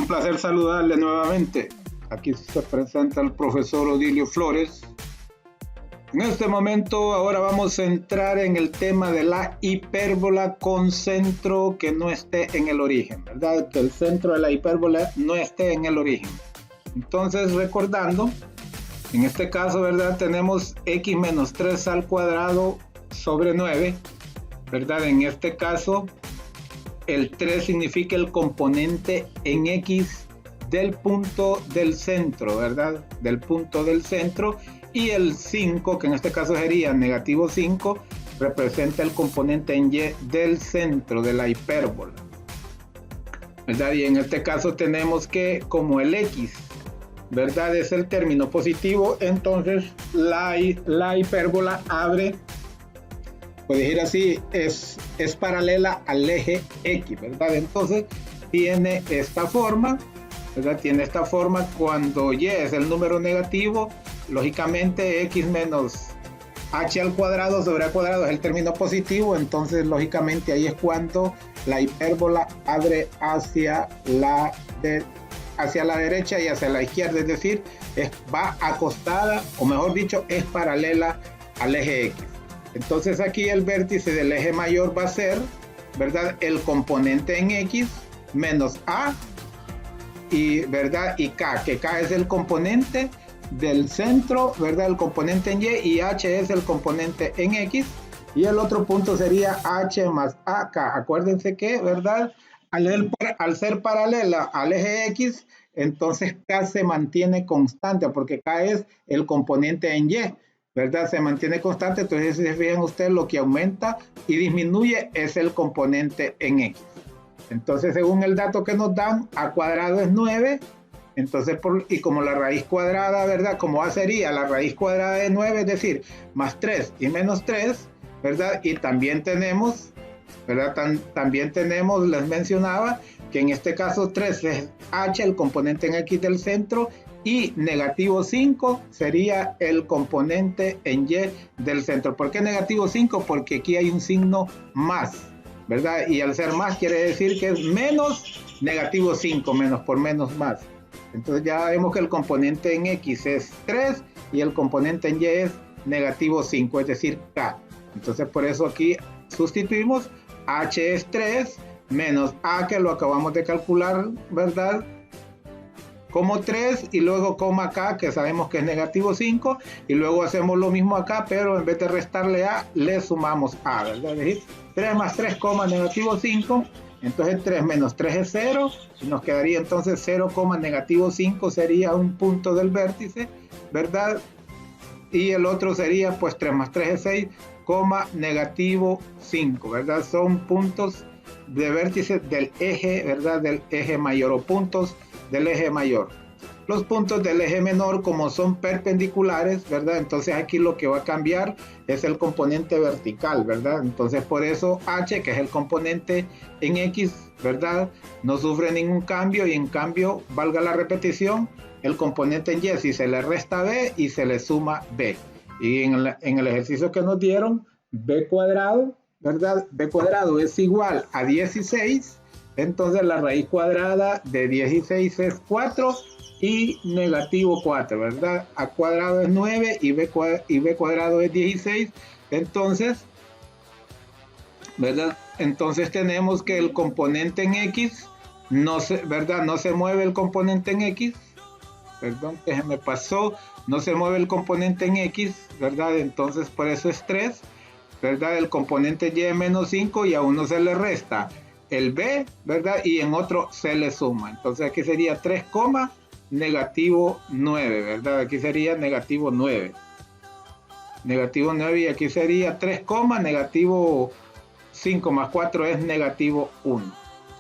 un placer saludarle nuevamente. Aquí se presenta el profesor Odilio Flores. En este momento ahora vamos a entrar en el tema de la hipérbola con centro que no esté en el origen, ¿verdad? Que el centro de la hipérbola no esté en el origen. Entonces, recordando, en este caso, ¿verdad? Tenemos x menos 3 al cuadrado sobre 9, ¿verdad? En este caso, el 3 significa el componente en x del punto del centro, ¿verdad? Del punto del centro. Y el 5, que en este caso sería negativo 5, representa el componente en y del centro de la hipérbola, ¿verdad? Y en este caso tenemos que, como el x, ¿verdad?, es el término positivo, entonces la hipérbola abre, puede decir así, es paralela al eje x, ¿verdad? Entonces tiene esta forma, ¿verdad? Tiene esta forma cuando y es el número negativo. Lógicamente x menos h al cuadrado sobre a cuadrado es el término positivo, entonces lógicamente ahí es cuando la hipérbola abre hacia la derecha y hacia la izquierda, es decir, va acostada, o mejor dicho, es paralela al eje x. Entonces aquí el vértice del eje mayor va a ser, ¿verdad?, el componente en x menos a y, ¿verdad?, y k, que k es el componente del centro, ¿verdad?, el componente en y h es el componente en x, y el otro punto sería h más ak. Acuérdense que, ¿verdad?, al ser paralela al eje x, entonces k se mantiene constante, porque k es el componente en y, ¿verdad? Se mantiene constante, entonces si se fijan ustedes, lo que aumenta y disminuye es el componente en x. Entonces, según el dato que nos dan, a cuadrado es 9, entonces, y como la raíz cuadrada, ¿verdad? Como A sería la raíz cuadrada de 9, es decir, más 3 y menos 3, ¿verdad? Y también tenemos, ¿verdad? También tenemos, les mencionaba, que en este caso 3 es h, el componente en x del centro, y negativo 5 sería el componente en y del centro. ¿Por qué negativo 5? Porque aquí hay un signo más, ¿verdad? Y al ser más quiere decir que es menos negativo 5, menos por menos más. Entonces ya vemos que el componente en x es 3 y el componente en y es negativo 5, es decir, k. Entonces por eso aquí sustituimos, h es 3 menos a, que lo acabamos de calcular, ¿verdad?, como 3, y luego coma k, que sabemos que es negativo 5, y luego hacemos lo mismo acá, pero en vez de restarle a, le sumamos a, ¿verdad? Es decir, 3 más 3, negativo 5, entonces 3 menos 3 es 0, y nos quedaría entonces 0, negativo 5 sería un punto del vértice, ¿verdad? Y el otro sería, pues 3 más 3 es 6, negativo 5, ¿verdad? Son puntos de vértice del eje, ¿verdad?, del eje mayor, o puntos del eje mayor. Los puntos del eje menor, como son perpendiculares, ¿verdad?, entonces aquí lo que va a cambiar es el componente vertical, ¿verdad? Entonces por eso h, que es el componente en x, ¿verdad?, no sufre ningún cambio, y en cambio, valga la repetición, el componente en y, si se le resta b y se le suma b. Y en el ejercicio que nos dieron, b cuadrado, ¿verdad?, b cuadrado es igual a 16, entonces la raíz cuadrada de 16 es 4 y negativo 4, ¿verdad? A cuadrado es 9 y b cuadrado es 16, entonces, ¿verdad? Entonces tenemos que el componente en x, ¿verdad?, no se mueve el componente en x, perdón, que se me pasó, no se mueve el componente en x, ¿verdad? Entonces por eso es 3, ¿verdad? El componente y es menos 5 y a uno se le resta el b, ¿verdad? Y en otro se le suma. Entonces aquí sería 3, negativo 9, ¿verdad? Aquí sería negativo 9. Negativo 9, y aquí sería 3, negativo 5 más 4 es negativo 1.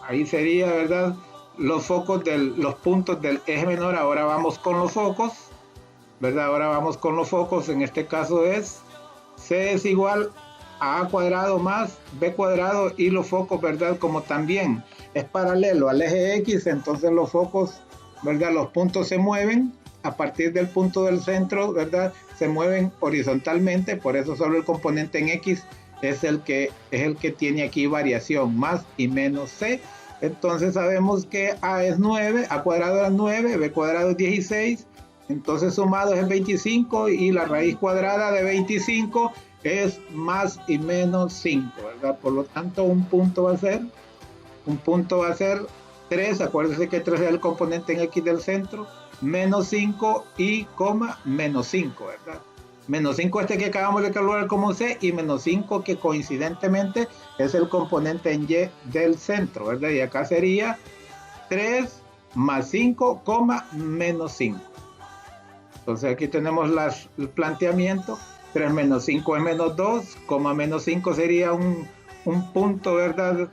Ahí sería, ¿verdad?, los puntos del eje menor. Ahora vamos con los focos, ¿verdad? Ahora vamos con los focos. En este caso es c es igual a cuadrado más b cuadrado, y los focos, ¿verdad?, como también es paralelo al eje x, entonces los focos, ¿verdad?, los puntos se mueven a partir del punto del centro, ¿verdad?, se mueven horizontalmente, por eso solo el componente en x es el que tiene aquí variación, más y menos c. entonces sabemos que A es 9, A cuadrado es 9, B cuadrado es 16, entonces sumado es 25 y la raíz cuadrada de 25 es más y menos 5, ¿verdad? Por lo tanto, un punto va a ser 3, acuérdense que 3 es el componente en X del centro, menos 5 y coma menos 5, ¿verdad? Menos 5 este que acabamos de calcular como C y menos 5 que coincidentemente es el componente en Y del centro, ¿verdad? Y acá sería 3 más 5, menos 5. Entonces aquí tenemos el planteamiento. 3 menos 5 es menos 2, menos 5 sería un punto, ¿verdad?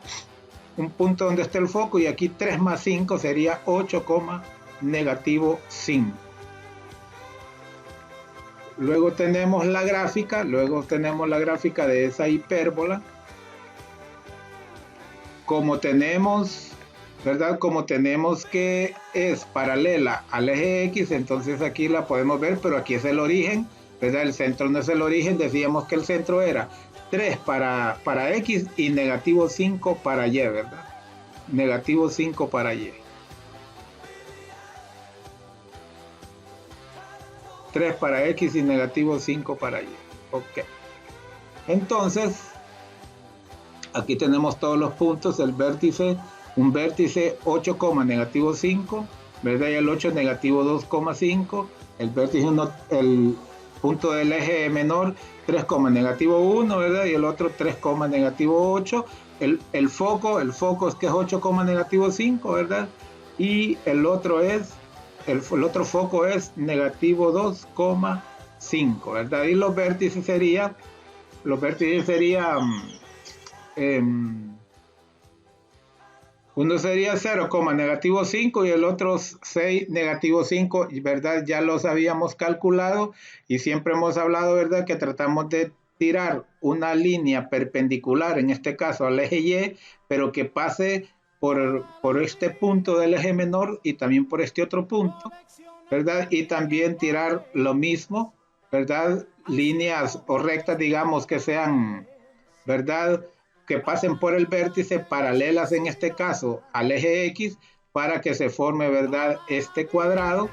Un punto donde está el foco, y aquí 3 más 5 sería 8, negativo 5. Luego tenemos la gráfica de esa hipérbola. Como tenemos, ¿verdad? Como tenemos que es paralela al eje X, entonces aquí la podemos ver, pero aquí es el origen, ¿verdad? El centro no es el origen, decíamos que el centro era 3 para X y negativo 5 para Y, ¿verdad? Negativo 5 para Y. 3 para X y negativo 5 para Y. Ok. Entonces, aquí tenemos todos los puntos, un vértice 8, negativo 5, ¿verdad? Y el 8 negativo 2,5, el vértice el punto del eje menor 3, negativo 1, ¿verdad? Y el otro 3, negativo 8, el foco es que es 8, negativo 5, ¿verdad? Y el otro foco es negativo 2,5, ¿verdad? Y los vértices serían uno sería 0, negativo 5 y el otro 6, negativo 5, ¿verdad? Ya los habíamos calculado y siempre hemos hablado, ¿verdad? Que tratamos de tirar una línea perpendicular, en este caso al eje Y, pero que pase por este punto del eje menor y también por este otro punto, ¿verdad? Y también tirar lo mismo, ¿verdad? Líneas o rectas, digamos, que sean, ¿verdad? Que pasen por el vértice, paralelas en este caso al eje X, para que se forme, ¿verdad? Este cuadrado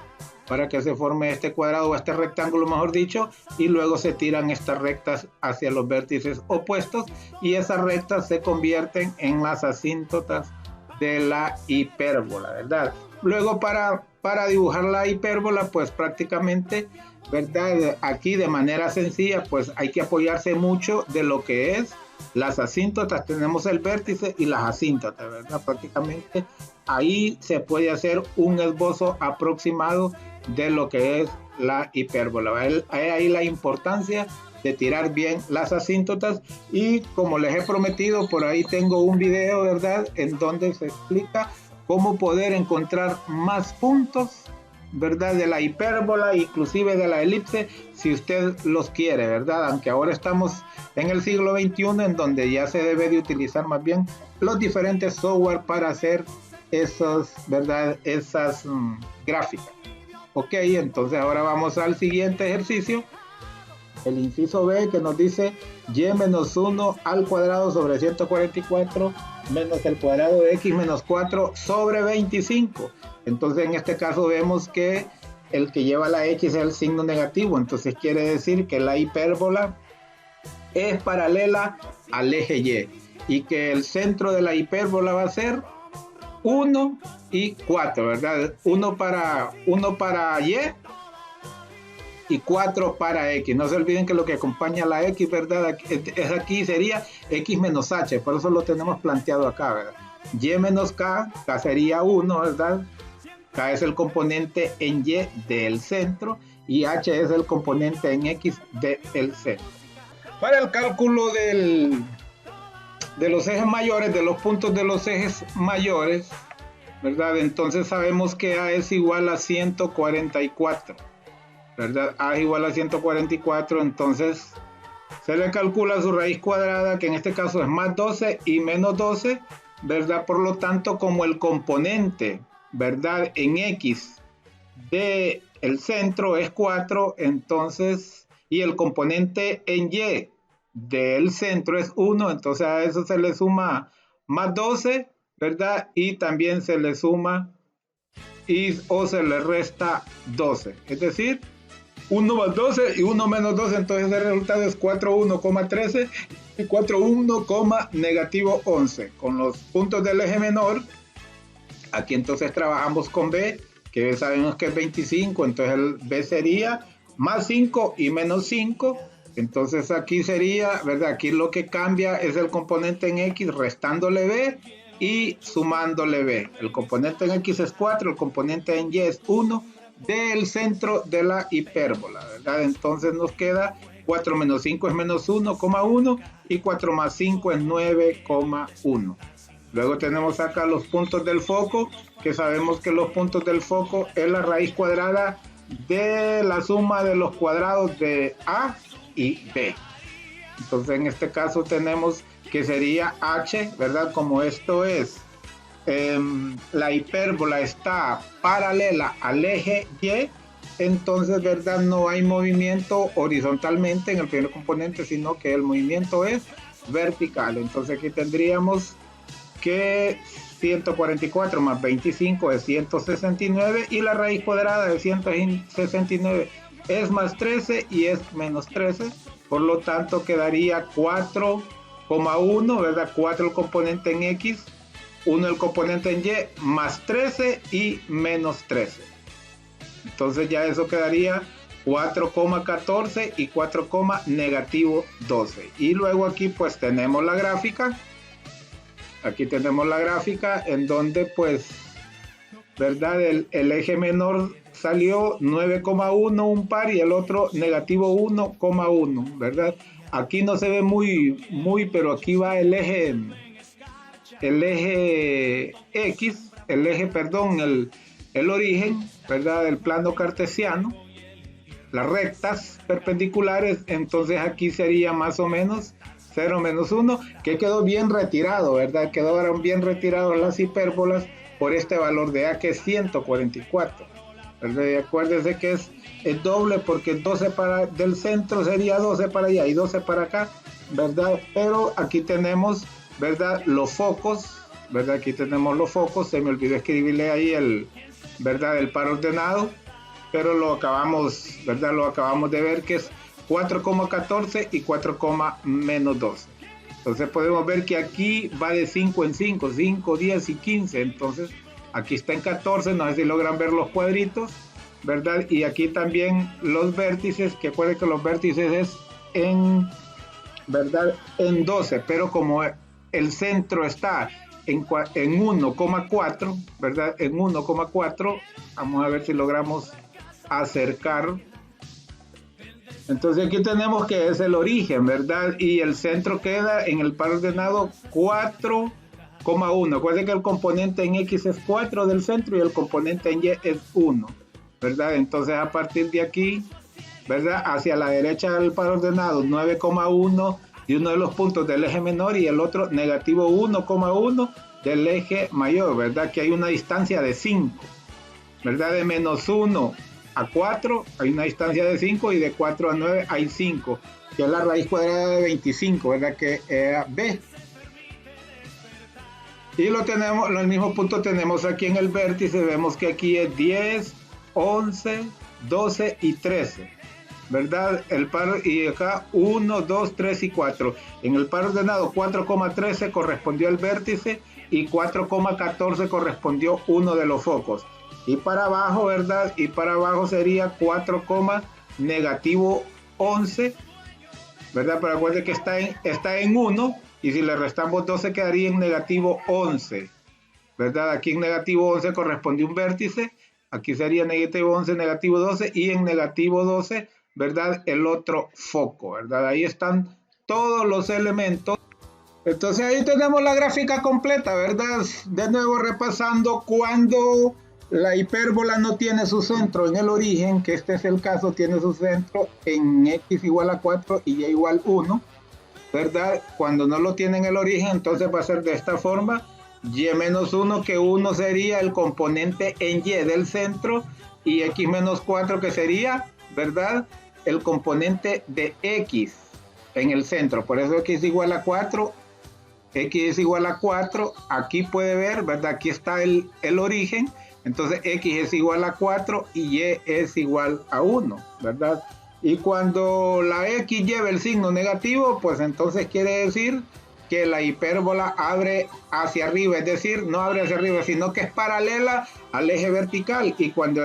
o este rectángulo, mejor dicho, y luego se tiran estas rectas hacia los vértices opuestos y esas rectas se convierten en las asíntotas de la hipérbola, ¿verdad? Luego para dibujar la hipérbola, pues prácticamente, ¿verdad? Aquí de manera sencilla, pues hay que apoyarse mucho de lo que es las asíntotas. Tenemos el vértice y las asíntotas, ¿verdad? Prácticamente ahí se puede hacer un esbozo aproximado de lo que es la hipérbola. Hay ahí la importancia de tirar bien las asíntotas, y como les he prometido, por ahí tengo un video, ¿verdad? En donde se explica cómo poder encontrar más puntos, ¿verdad? De la hipérbola, inclusive de la elipse, si usted los quiere, ¿verdad? Aunque ahora estamos en el siglo XXI, en donde ya se debe de utilizar más bien los diferentes software para hacer ¿verdad? Esas gráficas. Ok, entonces ahora vamos al siguiente ejercicio. El inciso B, que nos dice y menos 1 al cuadrado sobre 144 menos el cuadrado de x menos 4 sobre 25. Entonces en este caso vemos que el que lleva la x es el signo negativo, entonces quiere decir que la hipérbola es paralela al eje Y y que el centro de la hipérbola va a ser 1 y 4, ¿verdad? 1 para Y 4 para X. No se olviden que lo que acompaña a la X, ¿verdad? Aquí sería X menos H, por eso lo tenemos planteado acá, ¿verdad? Y menos K sería 1, ¿verdad? K es el componente en Y del centro y H es el componente en X del centro. Para el cálculo de los ejes mayores, de los puntos de los ejes mayores, ¿verdad? Entonces sabemos que A es igual a 144, ¿verdad? A es igual a 144, entonces se le calcula su raíz cuadrada, que en este caso es más 12 y menos 12, ¿verdad? Por lo tanto, como el componente, ¿verdad? En X de el centro es 4, entonces, y el componente en Y del centro es 1, entonces a eso se le suma más 12, ¿verdad? Y también se le suma o se le resta 12. Es decir, 1 más 12 y 1 menos 12, entonces el resultado es 41,13 y 41, negativo 11. Con los puntos del eje menor, aquí entonces trabajamos con B, que sabemos que es 25, entonces el B sería más 5 y menos 5. Entonces aquí sería, ¿verdad? Aquí lo que cambia es el componente en X restándole B y sumándole B. El componente en X es 4, el componente en Y es 1 del centro de la hipérbola, ¿verdad? Entonces nos queda 4 menos 5 es menos 1,1 y 4 más 5 es 9,1. Luego tenemos acá los puntos del foco, que sabemos que los puntos del foco es la raíz cuadrada de la suma de los cuadrados de A y B. Entonces en este caso tenemos que sería H, ¿verdad? Como esto es, la hipérbola está paralela al eje Y, entonces, ¿verdad? No hay movimiento horizontalmente en el primer componente, sino que el movimiento es vertical. Entonces aquí tendríamos que 144 más 25 es 169 y la raíz cuadrada de 169 es más 13 y es menos 13, por lo tanto quedaría 4,1, ¿verdad? 4 el componente en X, 1 el componente en Y, más 13 y menos 13. Entonces ya eso quedaría 4,14 y 4, negativo 12. Y luego aquí pues tenemos la gráfica. Aquí tenemos la gráfica en donde pues, ¿verdad? El eje menor salió 9,1 un par y el otro negativo 1,1, ¿verdad? Aquí no se ve muy, pero aquí va el eje X, el origen, ¿verdad? Del plano cartesiano, las rectas perpendiculares, entonces aquí sería más o menos 0 menos 1, que quedó bien retirado, ¿verdad? Quedaron bien retirados las hipérbolas por este valor de A, que es 144, ¿verdad? Y acuérdense que es el doble, porque 12 del centro sería 12 para allá y 12 para acá, ¿verdad? Pero aquí tenemos, ¿verdad? Los focos, ¿verdad? Aquí tenemos los focos, se me olvidó escribirle ahí ¿verdad? El par ordenado, pero lo acabamos, ¿verdad? Lo acabamos de ver, que es 4,14 y 4, menos 12. Entonces podemos ver que aquí va de 5 en 5, 5, 10 y 15. Entonces aquí está en 14, no sé si logran ver los cuadritos, ¿verdad? Y aquí también los vértices, que puede que los vértices es ¿verdad? En 12, pero como el centro está en 1,4, ¿verdad? En 1,4, vamos a ver si logramos acercar. Entonces aquí tenemos que es el origen, ¿verdad? Y el centro queda en el par ordenado 4,1. Acuérdense que el componente en X es 4 del centro y el componente en Y es 1, ¿verdad? Entonces a partir de aquí, ¿verdad? Hacia la derecha del par ordenado 9,1 y uno de los puntos del eje menor y el otro negativo 1,1 del eje mayor, ¿verdad? Que hay una distancia de 5, ¿verdad? De menos 1 a 4 hay una distancia de 5 y de 4 a 9 hay 5, que es la raíz cuadrada de 25, ¿verdad? Que era B. Y lo tenemos, el mismo punto tenemos aquí en el vértice, vemos que aquí es 10, 11, 12 y 13, ¿verdad? El par, y acá 1, 2, 3 y 4. En el par ordenado 4,13 correspondió el vértice y 4,14 correspondió uno de los focos. Y para abajo, ¿verdad? Y para abajo sería 4, negativo 11, ¿verdad? Pero acuérdense que está en 1 y si le restamos 12 quedaría en negativo 11, ¿verdad? Aquí en negativo 11 corresponde un vértice, aquí sería negativo 11, negativo 12 y en negativo 12, ¿verdad? El otro foco, ¿verdad? Ahí están todos los elementos. Entonces ahí tenemos la gráfica completa, ¿verdad? De nuevo repasando, cuando la hipérbola no tiene su centro en el origen, que este es el caso, tiene su centro en X igual a 4 y Y igual 1, ¿verdad? Cuando no lo tiene en el origen, entonces va a ser de esta forma, Y menos 1, que 1 sería el componente en Y del centro, y X menos 4, que sería, ¿verdad? El componente de X en el centro. Por eso X igual a 4 X es igual a 4, aquí puede ver, ¿verdad? Aquí está el origen, entonces X es igual a 4 y Y es igual a 1, ¿verdad? Y cuando la X lleva el signo negativo, pues entonces quiere decir que la hipérbola abre hacia arriba, es decir, no abre hacia arriba, sino que es paralela al eje vertical. Y cuando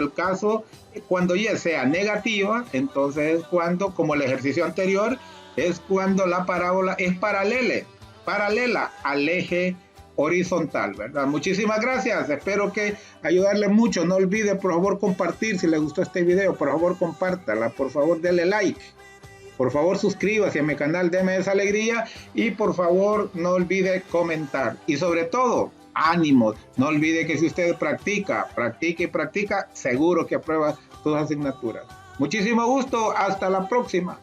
cuando Y sea negativa, entonces es cuando, como el ejercicio anterior, es cuando la parábola es paralela al eje horizontal, ¿verdad? Muchísimas gracias, espero que ayudarle mucho. No olvide, por favor, compartir. Si le gustó este video, por favor, compártala, por favor, denle like. Por favor, suscríbase a mi canal de esa Alegría y por favor no olvide comentar. Y sobre todo, ánimo. No olvide que si usted practica, seguro que aprueba sus asignaturas. Muchísimo gusto. Hasta la próxima.